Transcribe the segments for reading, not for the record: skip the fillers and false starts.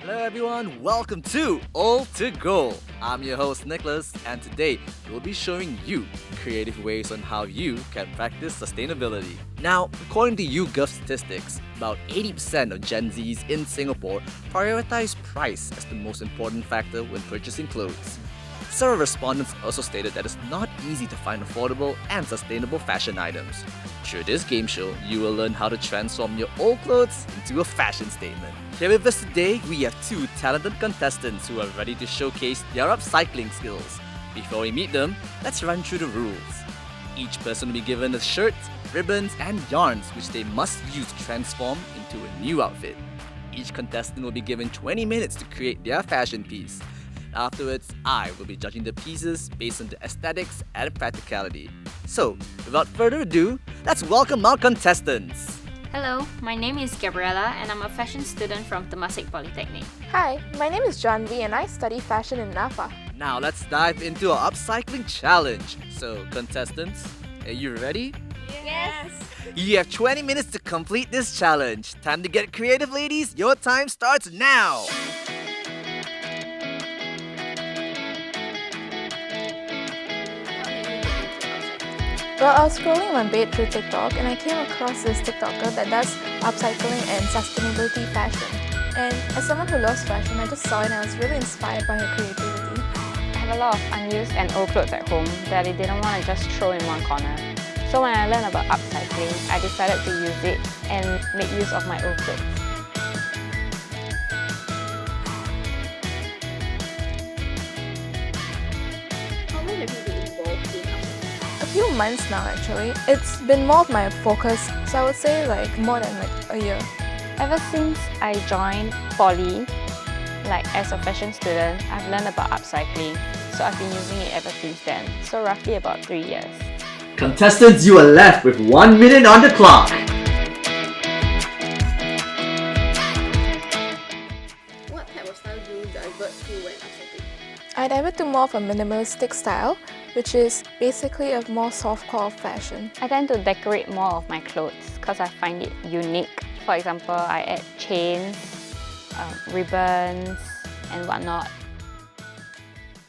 Hello everyone, welcome to All to Go. I'm your host Nicholas, and today we'll be showing you creative ways on how you can practice sustainability. Now, according to YouGov statistics, about 80% of Gen Zs in Singapore prioritize price as the most important factor when purchasing clothes. Several respondents also stated that it's not easy to find affordable and sustainable fashion items. Through this game show, you will learn how to transform your old clothes into a fashion statement. Here with us today, we have two talented contestants who are ready to showcase their upcycling skills. Before we meet them, let's run through the rules. Each person will be given a shirt, ribbons, and yarns which they must use to transform into a new outfit. Each contestant will be given 20 minutes to create their fashion piece. Afterwards, I will be judging the pieces based on the aesthetics and practicality. So, without further ado, let's welcome our contestants. Hello, my name is Gabriella and I'm a fashion student from Temasek Polytechnic. Hi, my name is Janvi and I study fashion in NAFA. Now let's dive into our upcycling challenge. So, contestants, are you ready? Yes! You have 20 minutes to complete this challenge. Time to get creative, ladies. Your time starts now. Well, I was scrolling my bed through TikTok and I came across this TikToker that does upcycling and sustainability fashion. And as someone who loves fashion, I just saw it and I was really inspired by her creativity. I have a lot of unused and old clothes at home that I didn't want to just throw in one corner. So when I learned about upcycling, I decided to use it and make use of my old clothes. How long have you been involved in upcycling? A few months now actually. It's been more of my focus, so I would say more than a year. Ever since I joined Poly, as a fashion student, I've learned about upcycling. So I've been using it ever since then, so roughly about 3 years. Contestants, you are left with 1 minute on the clock. What type of style do you divert to when upcycling? I divert to more of a minimalistic style, which is basically a more softcore fashion. I tend to decorate more of my clothes because I find it unique. For example, I add chains, ribbons, and whatnot.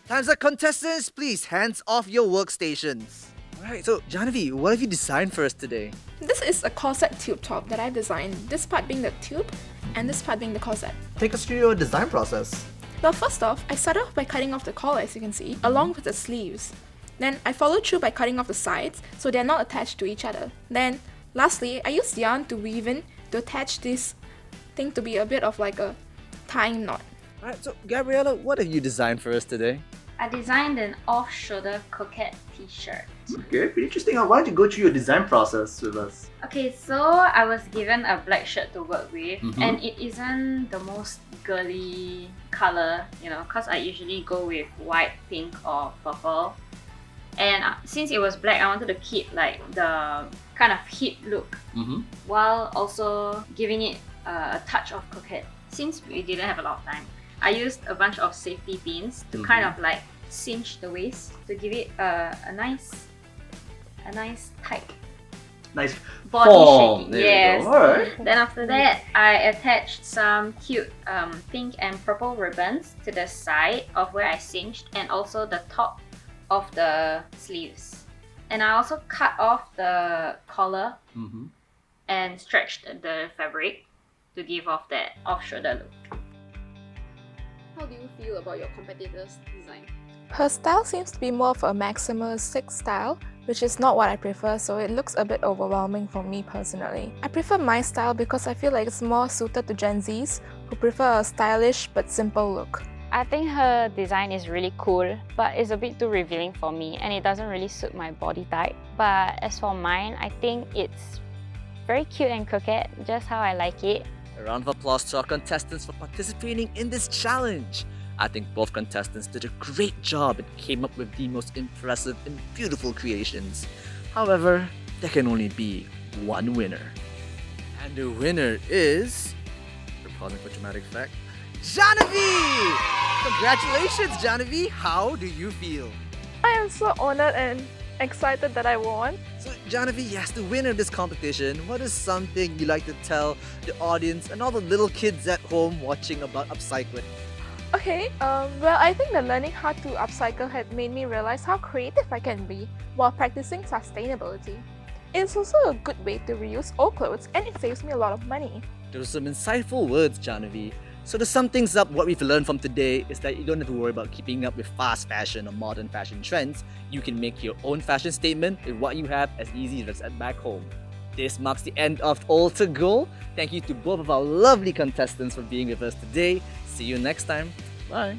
Time's up, contestants. Please, hands off your workstations. Alright, so Janavi, what have you designed for us today? This is a corset tube top that I've designed, this part being the tube and this part being the corset. Take us through your design process. Well, first off, I started off by cutting off the collar, as you can see, along with the sleeves. Then I followed through by cutting off the sides so they're not attached to each other. Then, lastly, I used yarn to weave in to attach this thing to be a bit of like a tying knot. Alright, so Gabriella, what have you designed for us today? I designed an off-shoulder coquette t-shirt. Okay, pretty interesting. Why don't you go through your design process with us? Okay, so I was given a black shirt to work with, Mhm. and it isn't the most girly color, because I usually go with white, pink, or purple. And since it was black, I wanted to keep the kind of hip look while also giving it a touch of coquette. Since we didn't have a lot of time, I used a bunch of safety pins to kind of cinch the waist to give it a nice tight Nice body form. shape. There Yes. you go. Alright. Then after that, I attached some cute pink and purple ribbons to the side of where I cinched and also the top of the sleeves. And I also cut off the collar and stretched the fabric to give off that off-shoulder look. How do you feel about your competitor's design? Her style seems to be more of a maximalistic style, which is not what I prefer, so it looks a bit overwhelming for me personally. I prefer my style because I feel like it's more suited to Gen Zs who prefer a stylish but simple look. I think her design is really cool, but it's a bit too revealing for me and it doesn't really suit my body type. But as for mine, I think it's very cute and coquette, just how I like it. A round of applause to our contestants for participating in this challenge. I think both contestants did a great job and came up with the most impressive and beautiful creations. However, there can only be one winner. And the winner is... We're pausing for dramatic effect. Janavi! Congratulations, Janavi! How do you feel? I am so honored and excited that I won. So Janavi, yes, the winner of this competition, what is something you like to tell the audience and all the little kids at home watching about upcycling? Okay, well, I think that learning how to upcycle had made me realize how creative I can be while practicing sustainability. It's also a good way to reuse old clothes and it saves me a lot of money. Those are some insightful words, Janavi. So to sum things up, what we've learned from today is that you don't have to worry about keeping up with fast fashion or modern fashion trends. You can make your own fashion statement with what you have as easy as at back home. This marks the end of All to Go. Thank you to both of our lovely contestants for being with us today. See you next time. Bye.